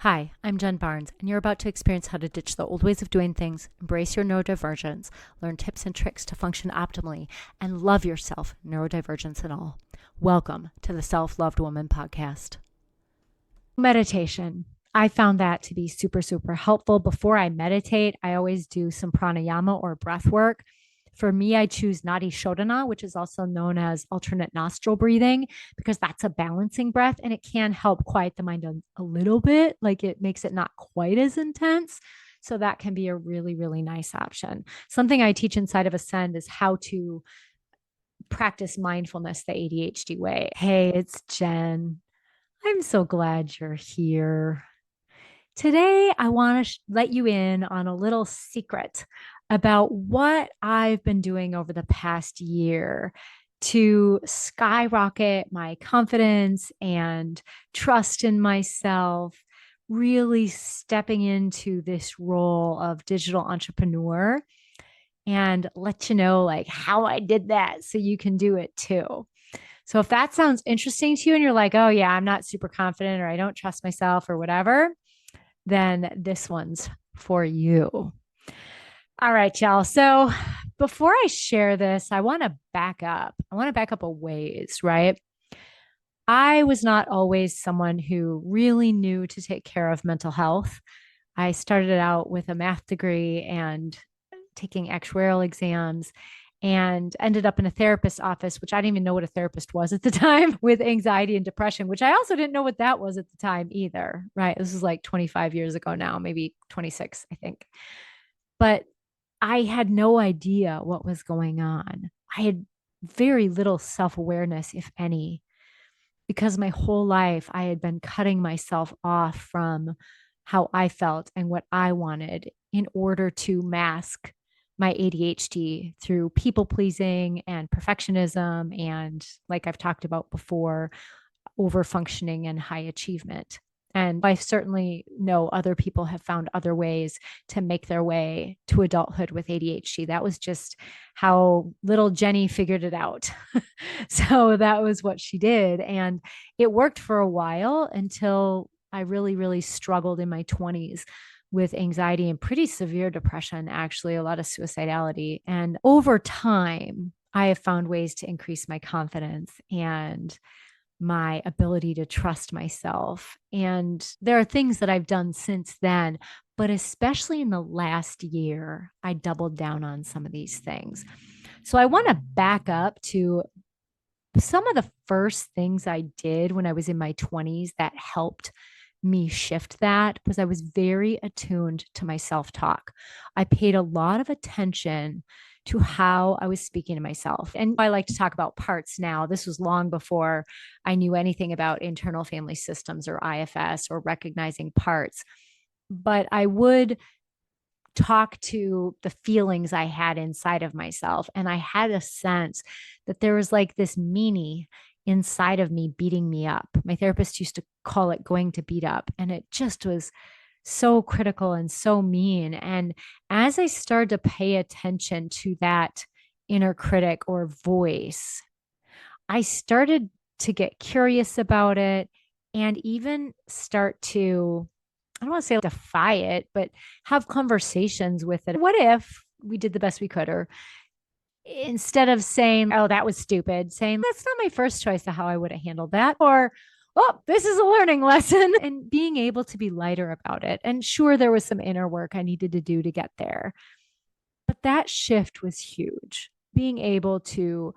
Hi, I'm Jen Barnes, and you're about to experience how to ditch the old ways of doing things, embrace your neurodivergence, learn tips and tricks to function optimally, and love yourself, neurodivergence and all. Welcome to the Self-Loved Woman podcast. Meditation. I found that to be super, super helpful. Before I meditate, I always do some pranayama or breath work. For me, I choose Nadi Shodhana, which is also known as alternate nostril breathing, because that's a balancing breath and it can help quiet the mind a little bit. Like it makes it not quite as intense. So that can be a really, really nice option. Something I teach inside of Ascend is how to practice mindfulness the ADHD way. Hey, it's Jen. I'm so glad you're here. Today, I want to let you in on a little secret about what I've been doing over the past year to skyrocket my confidence and trust in myself, really stepping into this role of digital entrepreneur and let you know like how I did that so you can do it too. So if that sounds interesting to you and you're like, oh yeah, I'm not super confident or I don't trust myself or whatever, then this one's for you. All right, y'all. So before I share this, I want to back up. I want to back up a ways, right? I was not always someone who really knew to take care of mental health. I started out with a math degree and taking actuarial exams and ended up in a therapist's office, which I didn't even know what a therapist was at the time with anxiety and depression, which I also didn't know what that was at the time either. Right. This is like 25 years ago now, maybe 26, I think. But I had no idea what was going on. I had very little self awareness, if any, because my whole life I had been cutting myself off from how I felt and what I wanted in order to mask my ADHD through people pleasing and perfectionism. And like I've talked about before, over functioning and high achievement. And I certainly know other people have found other ways to make their way to adulthood with ADHD. That was just how little Jenny figured it out. So that was what she did. And it worked for a while until I really, really struggled in my 20s with anxiety and pretty severe depression, actually, a lot of suicidality. And over time, I have found ways to increase my confidence and my ability to trust myself. And there are things that I've done since then, but especially in the last year, I doubled down on some of these things. So I want to back up to some of the first things I did when I was in my 20s that helped me shift that was I was very attuned to my self talk. I paid a lot of attention to how I was speaking to myself. And I like to talk about parts now. This was long before I knew anything about internal family systems or IFS or recognizing parts. But I would talk to the feelings I had inside of myself. And I had a sense that there was like this meanie inside of me beating me up. My therapist used to call it going to beat up. And it just was so critical and so mean. And as I started to pay attention to that inner critic or voice, I started to get curious about it and even start to, I don't want to say defy it, but have conversations with it. What if we did the best we could? Or instead of saying, oh, that was stupid, saying, that's not my first choice of how I would have handled that. Or, oh, this is a learning lesson, and being able to be lighter about it. And sure, there was some inner work I needed to do to get there. But that shift was huge. Being able to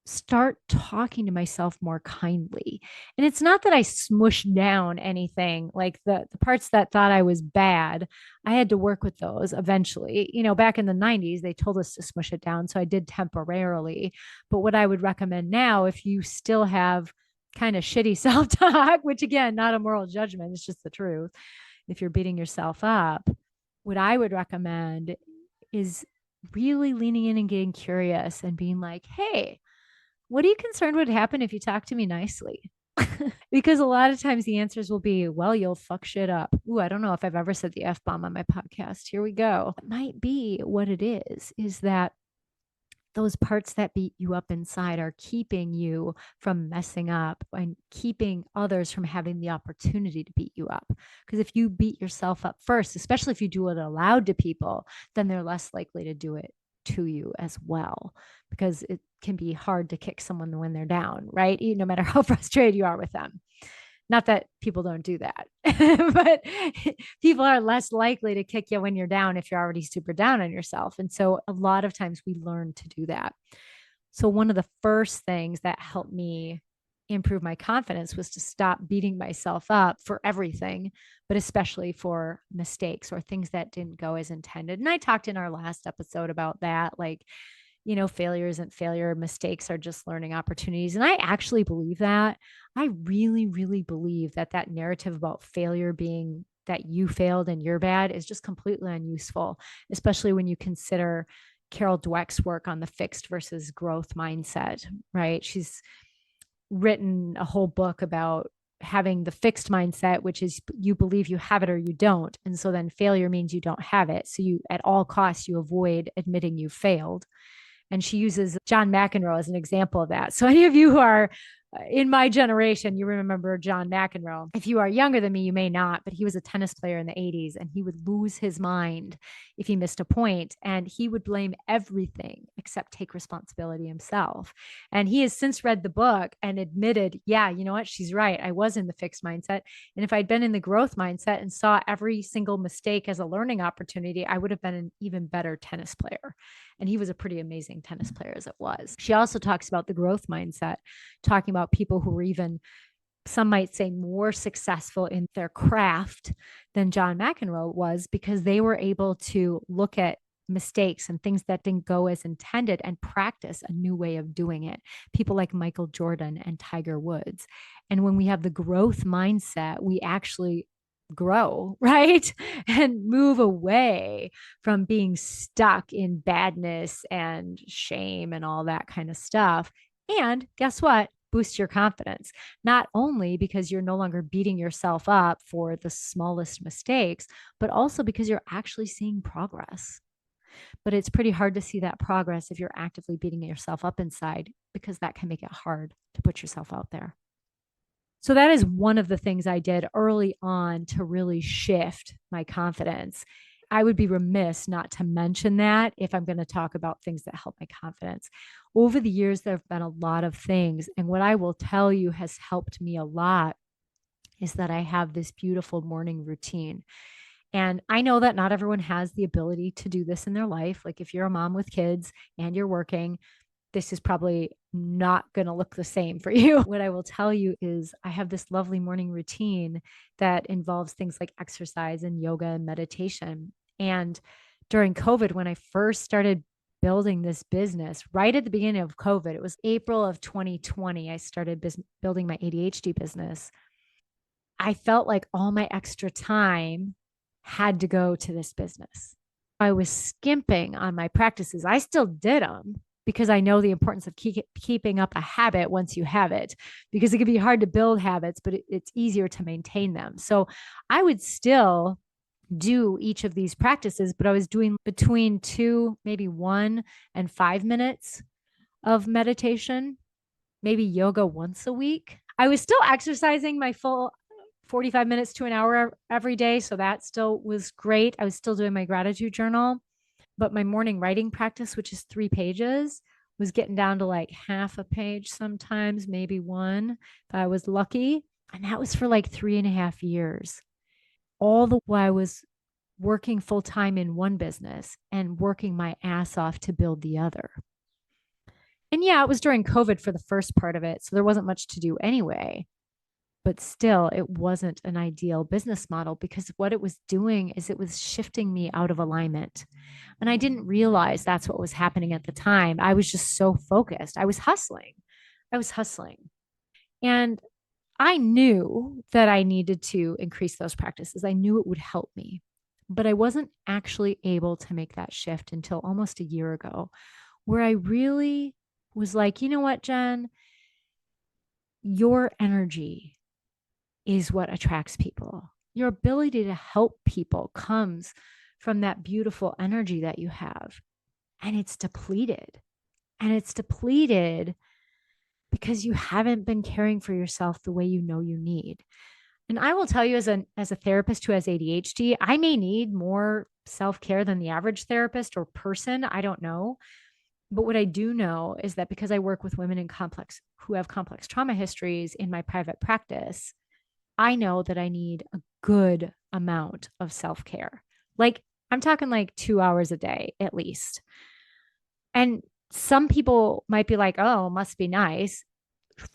start talking to myself more kindly. And it's not that I smushed down anything like the parts that thought I was bad. I had to work with those eventually. You know, back in the 90s, they told us to smush it down. So I did temporarily. But what I would recommend now, if you still have kind of shitty self talk, which again, not a moral judgment, it's just the truth. If you're beating yourself up, what I would recommend is really leaning in and getting curious and being like, hey, what are you concerned would happen if you talk to me nicely? Because a lot of times the answers will be, well, you'll fuck shit up. Ooh, I don't know if I've ever said the F bomb on my podcast. Here we go. It might be what it is that those parts that beat you up inside are keeping you from messing up and keeping others from having the opportunity to beat you up. Because if you beat yourself up first, especially if you do it aloud to people, then they're less likely to do it to you as well, because it can be hard to kick someone when they're down, right? No matter how frustrated you are with them. Not that people don't do that, but people are less likely to kick you when you're down if you're already super down on yourself. And so a lot of times we learn to do that. So one of the first things that helped me improve my confidence was to stop beating myself up for everything, but especially for mistakes or things that didn't go as intended. And I talked in our last episode about that, like, failure isn't failure. Mistakes are just learning opportunities. And I actually believe that. I really, really believe that that narrative about failure being that you failed and you're bad is just completely unuseful, especially when you consider Carol Dweck's work on the fixed versus growth mindset, right? She's written a whole book about having the fixed mindset, which is you believe you have it or you don't. And so then failure means you don't have it. So you, at all costs, you avoid admitting you failed. And she uses John McEnroe as an example of that. So any of you who are in my generation, you remember John McEnroe. If you are younger than me, you may not, but he was a tennis player in the 80s and he would lose his mind if he missed a point, and he would blame everything except take responsibility himself. And he has since read the book and admitted, yeah, you know what? She's right. I was in the fixed mindset. And if I'd been in the growth mindset and saw every single mistake as a learning opportunity, I would have been an even better tennis player. And he was a pretty amazing tennis player as it was. She also talks about the growth mindset, talking about people who were even, some might say, more successful in their craft than John McEnroe was, because they were able to look at mistakes and things that didn't go as intended and practice a new way of doing it. People like Michael Jordan and Tiger Woods. And when we have the growth mindset, we actually grow, right? And move away from being stuck in badness and shame and all that kind of stuff. And guess what? Boost your confidence, not only because you're no longer beating yourself up for the smallest mistakes, but also because you're actually seeing progress. But it's pretty hard to see that progress if you're actively beating yourself up inside, because that can make it hard to put yourself out there. So that is one of the things I did early on to really shift my confidence. I would be remiss not to mention that if I'm going to talk about things that help my confidence. Over the years, there have been a lot of things. And what I will tell you has helped me a lot is that I have this beautiful morning routine. And I know that not everyone has the ability to do this in their life. Like if you're a mom with kids and you're working, this is probably not going to look the same for you. What I will tell you is I have this lovely morning routine that involves things like exercise and yoga and meditation. And during COVID, when I first started building this business, right at the beginning of COVID, it was April of 2020, I started building my ADHD business. I felt like all my extra time had to go to this business. I was skimping on my practices. I still did them because I know the importance of keeping up a habit once you have it, because it can be hard to build habits, but it's easier to maintain them. So I would still do each of these practices, but I was doing between 2, maybe 1 and 5 minutes of meditation, maybe yoga once a week. I was still exercising my full 45 minutes to an hour every day. So that still was great. I was still doing my gratitude journal, but my morning writing practice, which is 3 pages, was getting down to like half a page sometimes, maybe one, if I was lucky. And that was for like 3.5 years. All the while I was working full time in one business and working my ass off to build the other. And yeah, it was during COVID for the first part of it. So there wasn't much to do anyway. But still, it wasn't an ideal business model, because what it was doing is it was shifting me out of alignment. And I didn't realize that's what was happening at the time. I was just so focused. I was hustling. I was hustling. And I knew that I needed to increase those practices. I knew it would help me, but I wasn't actually able to make that shift until almost a year ago, where I really was like, you know what, Jen, your energy is what attracts people. Your ability to help people comes from that beautiful energy that you have, and it's depleted. And it's depleted because you haven't been caring for yourself the way you know you need. And I will tell you, as a therapist who has ADHD, I may need more self-care than the average therapist or person. I don't know. But what I do know is that because I work with women in complex who have complex trauma histories in my private practice, I know that I need a good amount of self-care. Like I'm talking like 2 hours a day at least. And some people might be like, oh, must be nice.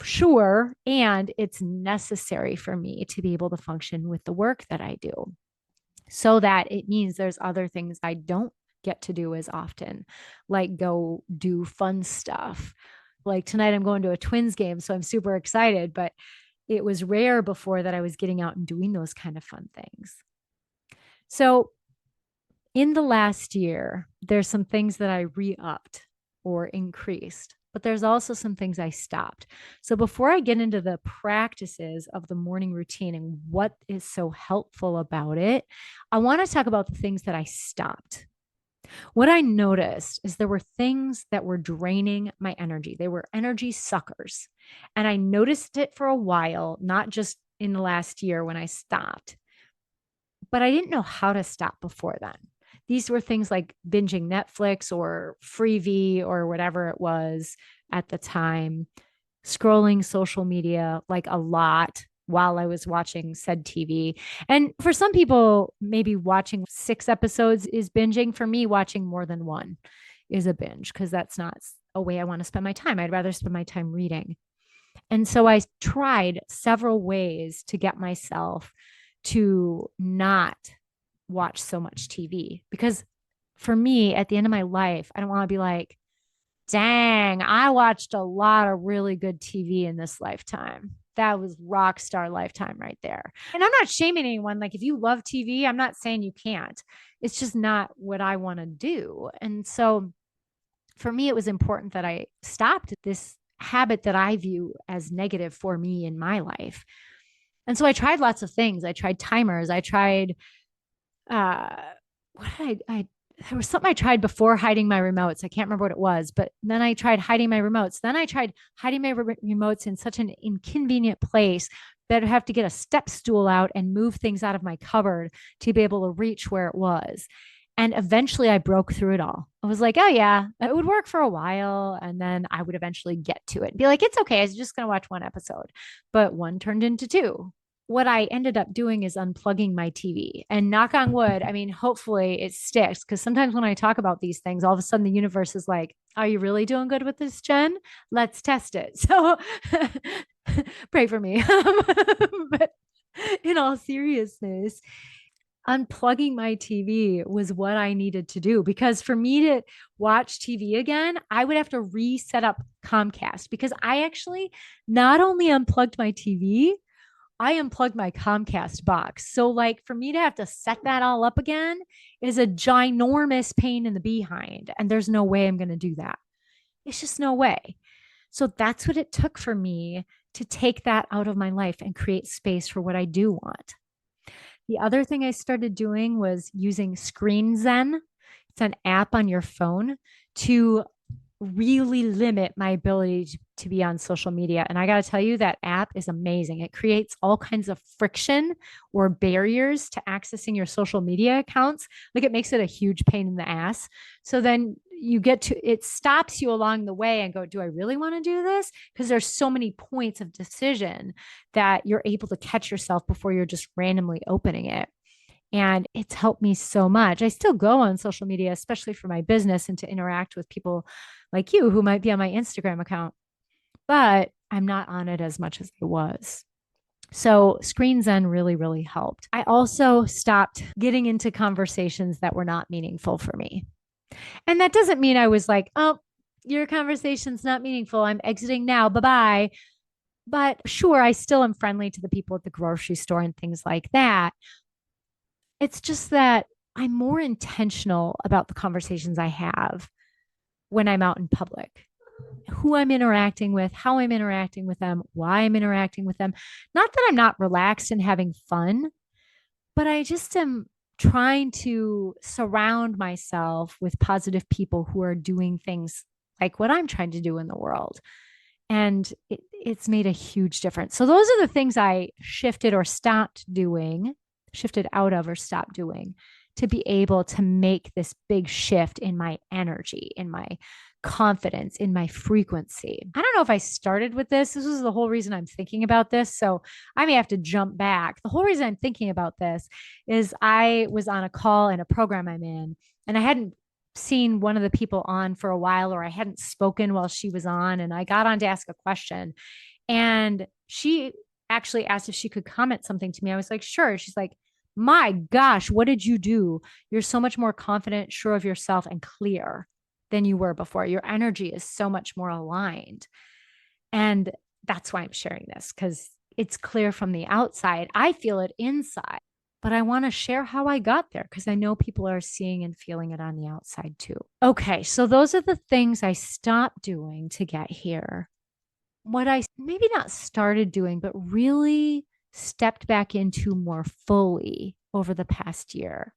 Sure. And it's necessary for me to be able to function with the work that I do. So that it means there's other things I don't get to do as often, like go do fun stuff. Like tonight, I'm going to a Twins game. So I'm super excited, but it was rare before that I was getting out and doing those kind of fun things. So in the last year, there's some things that I re-upped or increased, but there's also some things I stopped. So before I get into the practices of the morning routine and what is so helpful about it, I want to talk about the things that I stopped. What I noticed is there were things that were draining my energy. They were energy suckers. And I noticed it for a while, not just in the last year when I stopped, but I didn't know how to stop before then. These were things like binging Netflix or Freevee or whatever it was at the time, scrolling social media like a lot while I was watching said TV. And for some people, maybe watching 6 episodes is binging. For me, watching more than one is a binge because that's not a way I want to spend my time. I'd rather spend my time reading. And so I tried several ways to get myself to not watch so much TV because for me, at the end of my life, I don't want to be like, dang, I watched a lot of really good TV in this lifetime. That was rock star lifetime right there. And I'm not shaming anyone. Like, if you love TV, I'm not saying you can't. It's just not what I want to do. And so for me, it was important that I stopped this habit that I view as negative for me in my life. And so I tried lots of things. I tried timers. I tried uh what did I there was something I tried before hiding my remotes. I can't remember what it was, but then I tried hiding my remotes. Then I tried hiding my remotes in such an inconvenient place that I'd have to get a step stool out and move things out of my cupboard to be able to reach where it was. And eventually I broke through it all. I was like, oh, yeah, it would work for a while. And then I would eventually get to it and be like, it's okay. I was just going to watch one episode. But one turned into two. What I ended up doing is unplugging my TV and knock on wood. I mean, hopefully it sticks because sometimes when I talk about these things, all of a sudden the universe is like, are you really doing good with this, Jen? Let's test it. So pray for me. But in all seriousness, unplugging my TV was what I needed to do because for me to watch TV again, I would have to reset up Comcast because I actually not only unplugged my TV, I unplugged my Comcast box. So, like, for me to have to set that all up again is a ginormous pain in the behind. And there's no way I'm going to do that. It's just no way. So, that's what it took for me to take that out of my life and create space for what I do want. The other thing I started doing was using Screen Zen. It's an app on your phone to really limit my ability to be on social media. And I got to tell you, that app is amazing. It creates all kinds of friction or barriers to accessing your social media accounts. Like it makes it a huge pain in the ass. So then you get to, it stops you along the way and go, do I really want to do this? Because there's so many points of decision that you're able to catch yourself before you're just randomly opening it. And it's helped me so much. I still go on social media, especially for my business and to interact with people like you who might be on my Instagram account, but I'm not on it as much as I was. So Screen Zen really, really helped. I also stopped getting into conversations that were not meaningful for me. And that doesn't mean I was like, oh, your conversation's not meaningful. I'm exiting now. Bye bye. But sure, I still am friendly to the people at the grocery store and things like that. It's just that I'm more intentional about the conversations I have when I'm out in public, who I'm interacting with, how I'm interacting with them, why I'm interacting with them. Not that I'm not relaxed and having fun, but I just am trying to surround myself with positive people who are doing things like what I'm trying to do in the world. And it's made a huge difference. So those are the things I shifted or stopped doing, shifted out of or stopped doing to be able to make this big shift in my energy, in my confidence, in my frequency. I don't know if I started with this. This was the whole reason I'm thinking about this. So I may have to jump back. The whole reason I'm thinking about this is I was on a call in a program I'm in, and I hadn't seen one of the people on for a while, or I hadn't spoken while she was on, and I got on to ask a question, and she actually asked if she could comment something to me. I was like, sure. She's like, my gosh, what did you do? You're so much more confident, sure of yourself, and clear than you were before. Your energy is so much more aligned. And that's why I'm sharing this, because it's clear from the outside. I feel it inside, but I want to share how I got there because I know people are seeing and feeling it on the outside too. Okay, so those are the things I stopped doing to get here. What I maybe not started doing, but really stepped back into more fully over the past year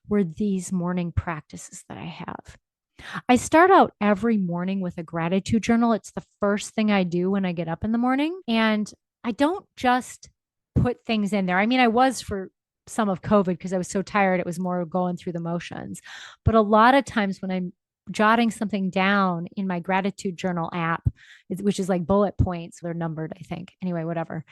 were these morning practices that I have. I start out every morning with a gratitude journal. It's the first thing I do when I get up in the morning. And I don't just put things in there. I mean, I was for some of COVID because I was so tired. It was more going through the motions. But a lot of times when I'm jotting something down in my gratitude journal app, which is like bullet points, they're numbered, I think. Anyway, whatever.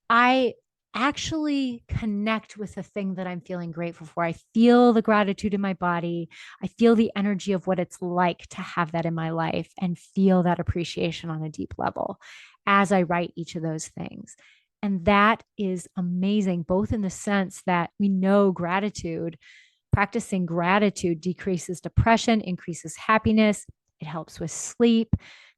I actually connect with the thing that I'm feeling grateful for. I feel the gratitude in my body. I feel the energy of what it's like to have that in my life and feel that appreciation on a deep level as I write each of those things. And that is amazing, both in the sense that we know gratitude, practicing gratitude decreases depression, increases happiness, it helps with sleep.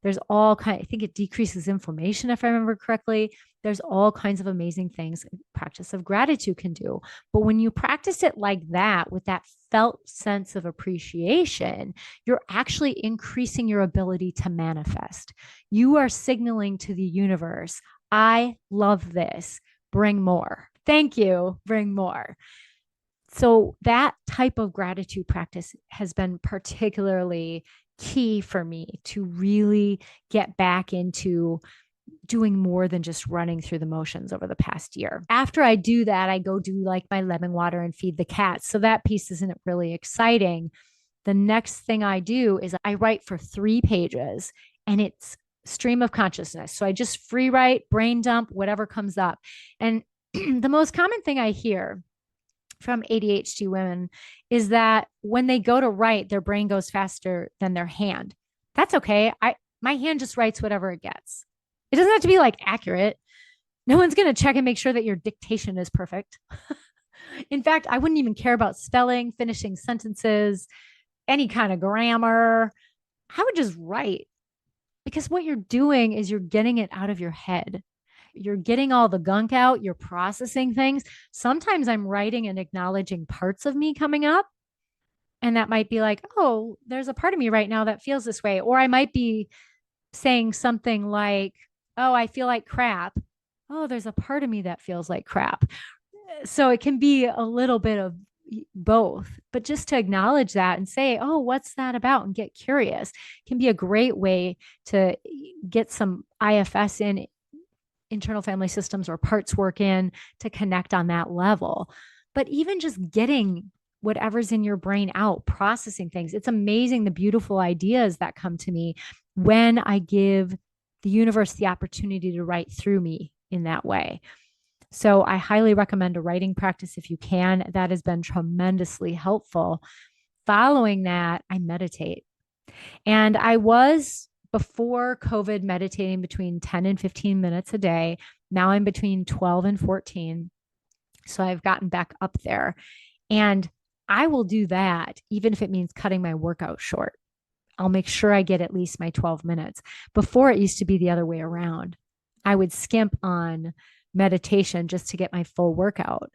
There's all kind, I think it decreases inflammation, if I remember correctly. There's all kinds of amazing things practice of gratitude can do. But when you practice it like that, with that felt sense of appreciation, you're actually increasing your ability to manifest. You are signaling to the universe, I love this, bring more. Thank you, bring more. So that type of gratitude practice has been particularly key for me to really get back into doing more than just running through the motions over the past year. After I do that, I go do like my lemon water and feed the cats. So that piece isn't really exciting. The next thing I do is I write for 3 pages, and it's stream of consciousness. So I just free write, brain dump, whatever comes up. And the most common thing I hear from ADHD women is that when they go to write, their brain goes faster than their hand. That's okay. My hand just writes whatever it gets. It doesn't have to be like accurate. No one's going to check and make sure that your dictation is perfect. In fact, I wouldn't even care about spelling, finishing sentences, any kind of grammar. I would just write, because what you're doing is you're getting it out of your head. You're getting all the gunk out, you're processing things. Sometimes I'm writing and acknowledging parts of me coming up. And that might be like, oh, there's a part of me right now that feels this way. Or I might be saying something like, oh, I feel like crap. Oh, there's a part of me that feels like crap. So it can be a little bit of both, but just to acknowledge that and say, oh, what's that about? And get curious can be a great way to get some IFS in, internal family systems or parts work in, to connect on that level. But even just getting whatever's in your brain out, processing things, it's amazing the beautiful ideas that come to me when I give the universe the opportunity to write through me in that way. So I highly recommend a writing practice if you can. That has been tremendously helpful. Following that, I meditate. And I was before COVID meditating between 10 and 15 minutes a day. Now I'm between 12 and 14. So I've gotten back up there. And I will do that even if it means cutting my workout short. I'll make sure I get at least my 12 minutes. Before, it used to be the other way around. I would skimp on meditation just to get my full workout.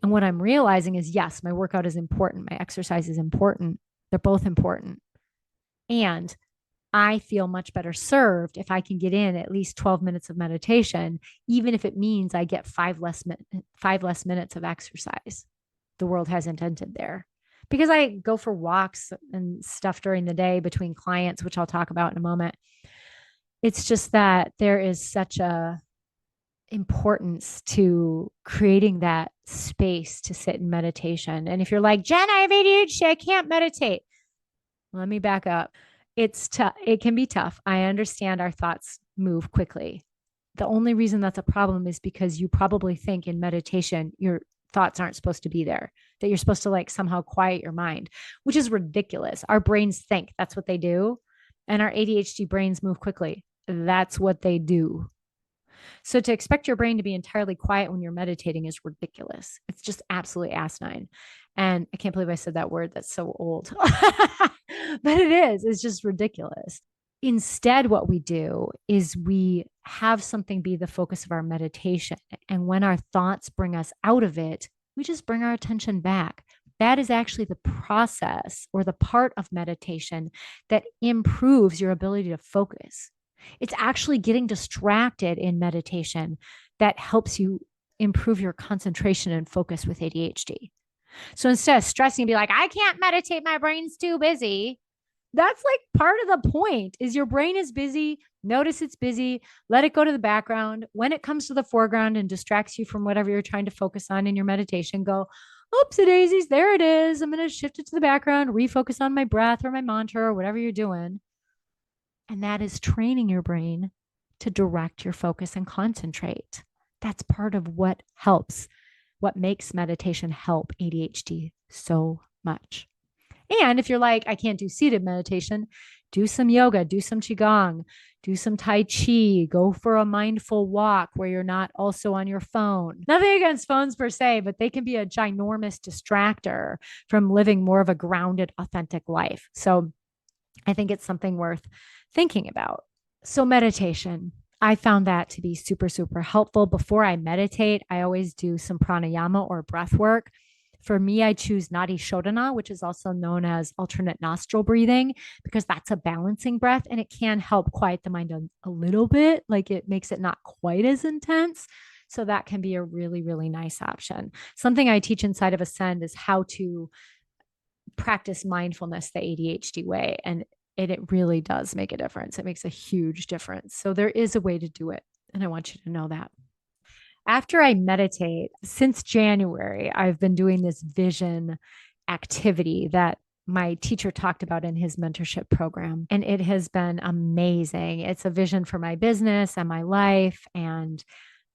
And what I'm realizing is, yes, my workout is important. My exercise is important. They're both important. And I feel much better served if I can get in at least 12 minutes of meditation, even if it means I get five less minutes of exercise. The world hasn't ended there, because I go for walks and stuff during the day between clients, which I'll talk about in a moment. It's just that there is such a importance to creating that space to sit in meditation. And if you're like, Jen, I have ADHD, I can't meditate. Let me back up. It's tough. It can be tough. I understand our thoughts move quickly. The only reason that's a problem is because you probably think in meditation, your thoughts aren't supposed to be there, that you're supposed to like somehow quiet your mind, which is ridiculous. Our brains think that's what they do. And our ADHD brains move quickly. That's what they do. So to expect your brain to be entirely quiet when you're meditating is ridiculous. It's just absolutely asinine. And I can't believe I said that word. That's so old. But it is. It's just ridiculous. Instead, what we do is we have something be the focus of our meditation. And when our thoughts bring us out of it, we just bring our attention back. That is actually the process or the part of meditation that improves your ability to focus. It's actually getting distracted in meditation that helps you improve your concentration and focus with ADHD. So instead of stressing and be like, I can't meditate, my brain's too busy. That's like part of the point is your brain is busy. Notice it's busy. Let it go to the background. When it comes to the foreground and distracts you from whatever you're trying to focus on in your meditation, go, oopsie daisies, there it is. I'm going to shift it to the background, refocus on my breath or my mantra or whatever you're doing. And that is training your brain to direct your focus and concentrate. That's part of what helps, what makes meditation help ADHD so much. And if you're like, I can't do seated meditation, do some yoga, do some Qigong, do some Tai Chi, go for a mindful walk where you're not also on your phone. Nothing against phones per se, but they can be a ginormous distractor from living more of a grounded, authentic life. So I think it's something worth thinking about. So, meditation, I found that to be super, super helpful. Before I meditate, I always do some pranayama or breath work. For me, I choose nadi shodhana, which is also known as alternate nostril breathing, because that's a balancing breath and it can help quiet the mind a little bit. Like it makes it not quite as intense. So that can be a really, really nice option. Something I teach inside of Ascend is how to practice mindfulness the ADHD way. And it really does make a difference. It makes a huge difference. So there is a way to do it. And I want you to know that. After I meditate, since January, I've been doing this vision activity that my teacher talked about in his mentorship program. And it has been amazing. It's a vision for my business and my life. And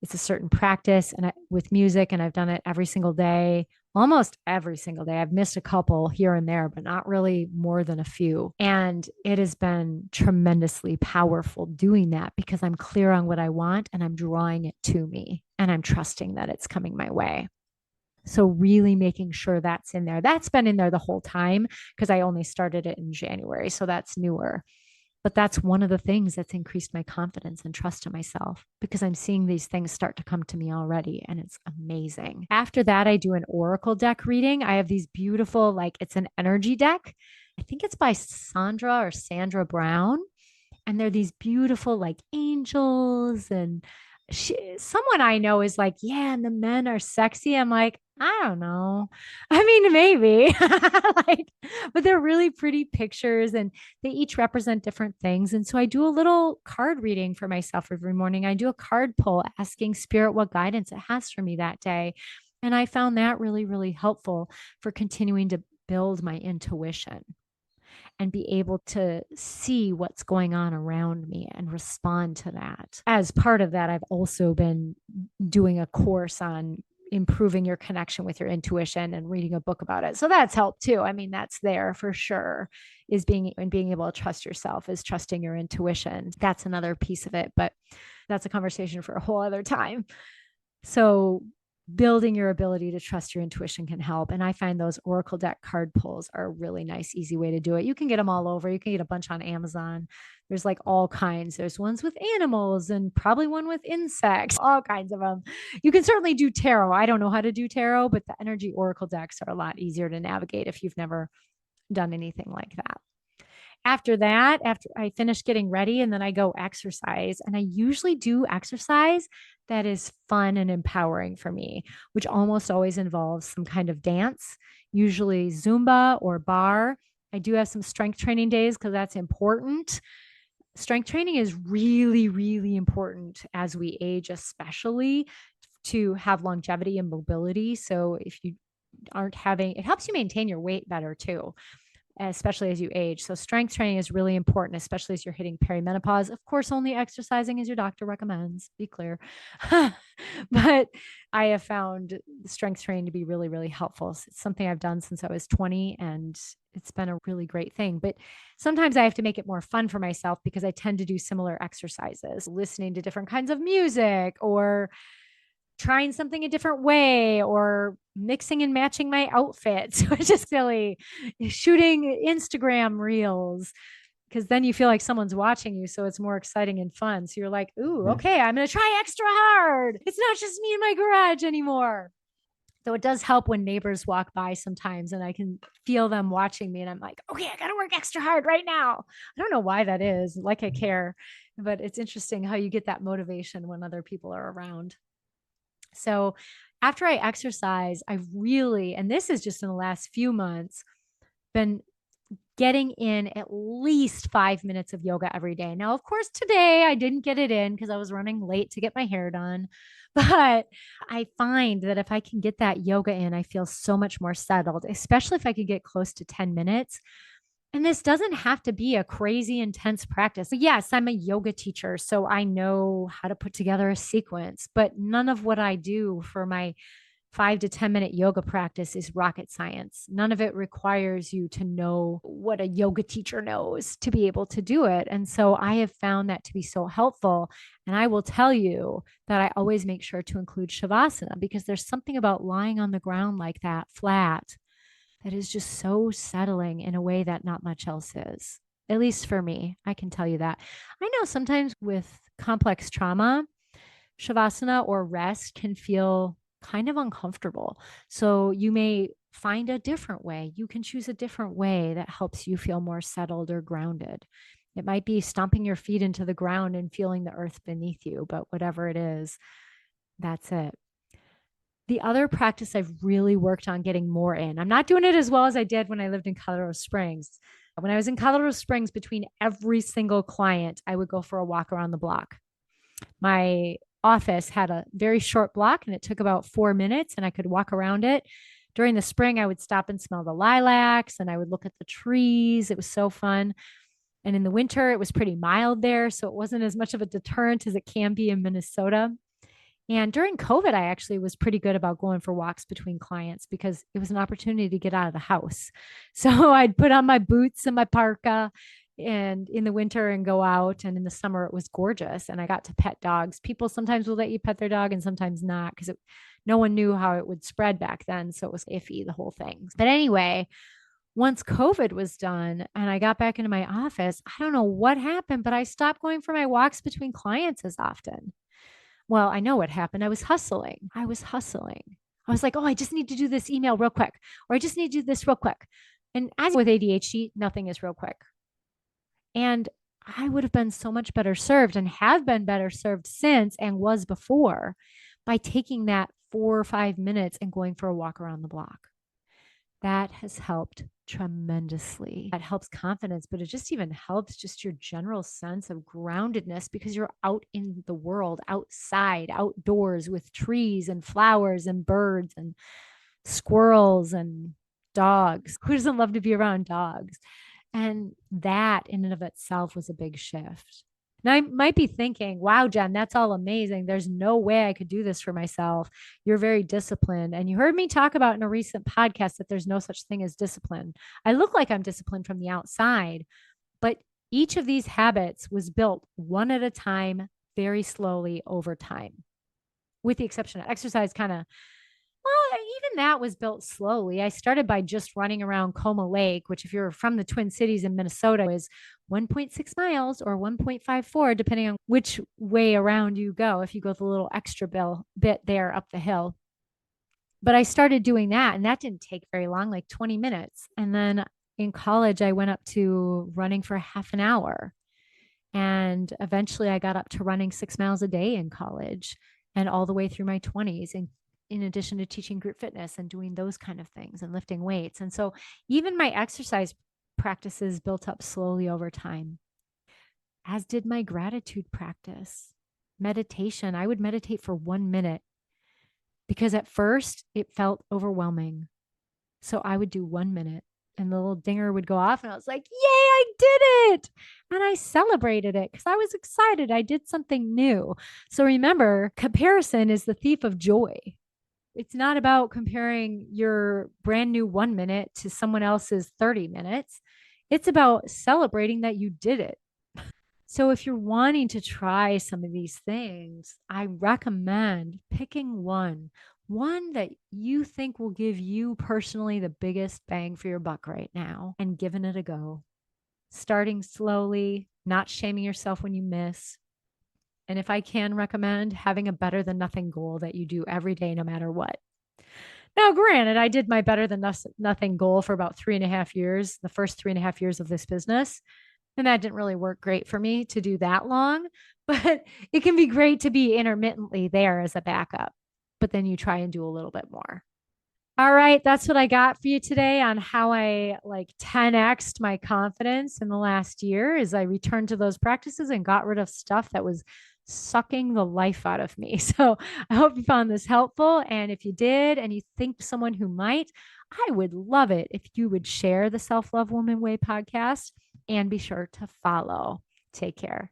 it's a certain practice and with music. And I've done it every single day, almost every single day. I've missed a couple here and there, but not really more than a few. And it has been tremendously powerful doing that because I'm clear on what I want and I'm drawing it to me and I'm trusting that it's coming my way. So really making sure that's in there. That's been in there the whole time because I only started it in January. So that's newer. But that's one of the things that's increased my confidence and trust in myself because I'm seeing these things start to come to me already. And it's amazing. After that, I do an oracle deck reading. I have these beautiful, like it's an energy deck. I think it's by Sandra Brown. And they're these beautiful, like angels and someone I know is like, yeah, and the men are sexy. I'm like, I don't know. I mean, maybe like, but they're really pretty pictures and they each represent different things. And so I do a little card reading for myself every morning. I do a card pull asking spirit what guidance it has for me that day. And I found that really, really helpful for continuing to build my intuition and be able to see what's going on around me and respond to that. As part of that, I've also been doing a course on improving your connection with your intuition and reading a book about it. So that's helped too. I mean, that's there for sure is being able to trust yourself is trusting your intuition. That's another piece of it, but that's a conversation for a whole other time. So building your ability to trust your intuition can help. And I find those Oracle deck card pulls are a really nice, easy way to do it. You can get them all over. You can get a bunch on Amazon. There's like all kinds. There's ones with animals and probably one with insects, all kinds of them. You can certainly do tarot. I don't know how to do tarot, but the energy Oracle decks are a lot easier to navigate if you've never done anything like that. After that, after I finish getting ready, and then I go exercise, and I usually do exercise that is fun and empowering for me, which almost always involves some kind of dance, usually Zumba or bar. I do have some strength training days because that's important. Strength training is really, really important as we age, especially to have longevity and mobility. So if you aren't having, it helps you maintain your weight better too, especially as you age. So strength training is really important, especially as you're hitting perimenopause. Of course, only exercising as your doctor recommends, be clear. But I have found strength training to be really, really helpful. It's something I've done since I was 20, and it's been a really great thing. But sometimes I have to make it more fun for myself because I tend to do similar exercises, listening to different kinds of music or trying something a different way or mixing and matching my outfits, which is silly, shooting Instagram reels because then you feel like someone's watching you. So it's more exciting and fun. So you're like, ooh, okay, I'm going to try extra hard. It's not just me in my garage anymore. So it does help when neighbors walk by sometimes and I can feel them watching me and I'm like, okay, I got to work extra hard right now. I don't know why that is, like I care, but it's interesting how you get that motivation when other people are around. So after I exercise, I really, and this is just in the last few months, been getting in at least 5 minutes of yoga every day. Now, of course, today I didn't get it in because I was running late to get my hair done. But I find that if I can get that yoga in, I feel so much more settled, especially if I could get close to 10 minutes. And this doesn't have to be a crazy intense practice. Yes, I'm a yoga teacher, so I know how to put together a sequence, but none of what I do for my 5 to 10 minute yoga practice is rocket science. None of it requires you to know what a yoga teacher knows to be able to do it. And so I have found that to be so helpful. And I will tell you that I always make sure to include Shavasana because there's something about lying on the ground like that, flat, that is just so settling in a way that not much else is. At least for me, I can tell you that. I know sometimes with complex trauma, Shavasana or rest can feel kind of uncomfortable. So you may find a different way. You can choose a different way that helps you feel more settled or grounded. It might be stomping your feet into the ground and feeling the earth beneath you, but whatever it is, that's it. The other practice I've really worked on getting more in, I'm not doing it as well as I did when I lived in Colorado Springs. When I was in Colorado Springs, between every single client, I would go for a walk around the block. My office had a very short block and it took about 4 minutes and I could walk around it. During the spring, I would stop and smell the lilacs and I would look at the trees. It was so fun. And in the winter, it was pretty mild there. So it wasn't as much of a deterrent as it can be in Minnesota. And during COVID, I actually was pretty good about going for walks between clients because it was an opportunity to get out of the house. So I'd put on my boots and my parka and in the winter and go out. And in the summer, it was gorgeous. And I got to pet dogs. People sometimes will let you pet their dog and sometimes not because no one knew how it would spread back then. So it was iffy, the whole thing. But anyway, once COVID was done and I got back into my office, I don't know what happened, but I stopped going for my walks between clients as often. Well, I know what happened. I was hustling. I was hustling. I was like, oh, I just need to do this email real quick, or I just need to do this real quick. And as with ADHD, nothing is real quick. And I would have been so much better served and have been better served since and was before by taking that 4 or 5 minutes and going for a walk around the block. That has helped tremendously. That helps confidence, but it just even helps just your general sense of groundedness because you're out in the world, outside, outdoors with trees and flowers and birds and squirrels and dogs. Who doesn't love to be around dogs? And that in and of itself was a big shift. Now, I might be thinking, wow, Jen, that's all amazing. There's no way I could do this for myself. You're very disciplined. And you heard me talk about in a recent podcast that there's no such thing as discipline. I look like I'm disciplined from the outside, but each of these habits was built one at a time, very slowly over time, with the exception of exercise, kind of. Well, even that was built slowly. I started by just running around Coma Lake, which, if you're from the Twin Cities in Minnesota, is 1.6 miles or 1.54, depending on which way around you go. If you go the little extra bit there up the hill. But I started doing that, and that didn't take very long, like 20 minutes. And then in college, I went up to running for half an hour. And eventually I got up to running 6 miles a day in college and all the way through my 20s. And in addition to teaching group fitness and doing those kind of things and lifting weights. And so even my exercise practices built up slowly over time, as did my gratitude practice. Meditation, I would meditate for 1 minute because at first it felt overwhelming. So I would do 1 minute and the little dinger would go off and I was like, yay, I did it. And I celebrated it because I was excited. I did something new. So remember, comparison is the thief of joy. It's not about comparing your brand new 1 minute to someone else's 30 minutes. It's about celebrating that you did it. So if you're wanting to try some of these things, I recommend picking one that you think will give you personally the biggest bang for your buck right now and giving it a go. Starting slowly, not shaming yourself when you miss. And if I can recommend having a better than nothing goal that you do every day, no matter what. Now, granted, I did my better than nothing goal for about 3.5 years, the first 3.5 years of this business. And that didn't really work great for me to do that long, but it can be great to be intermittently there as a backup. But then you try and do a little bit more. All right, that's what I got for you today on how I like 10x'd my confidence in the last year as I returned to those practices and got rid of stuff that was sucking the life out of me. So I hope you found this helpful. And if you did, and you think someone who might, I would love it if you would share the Self Love Woman Way podcast and be sure to follow. Take care.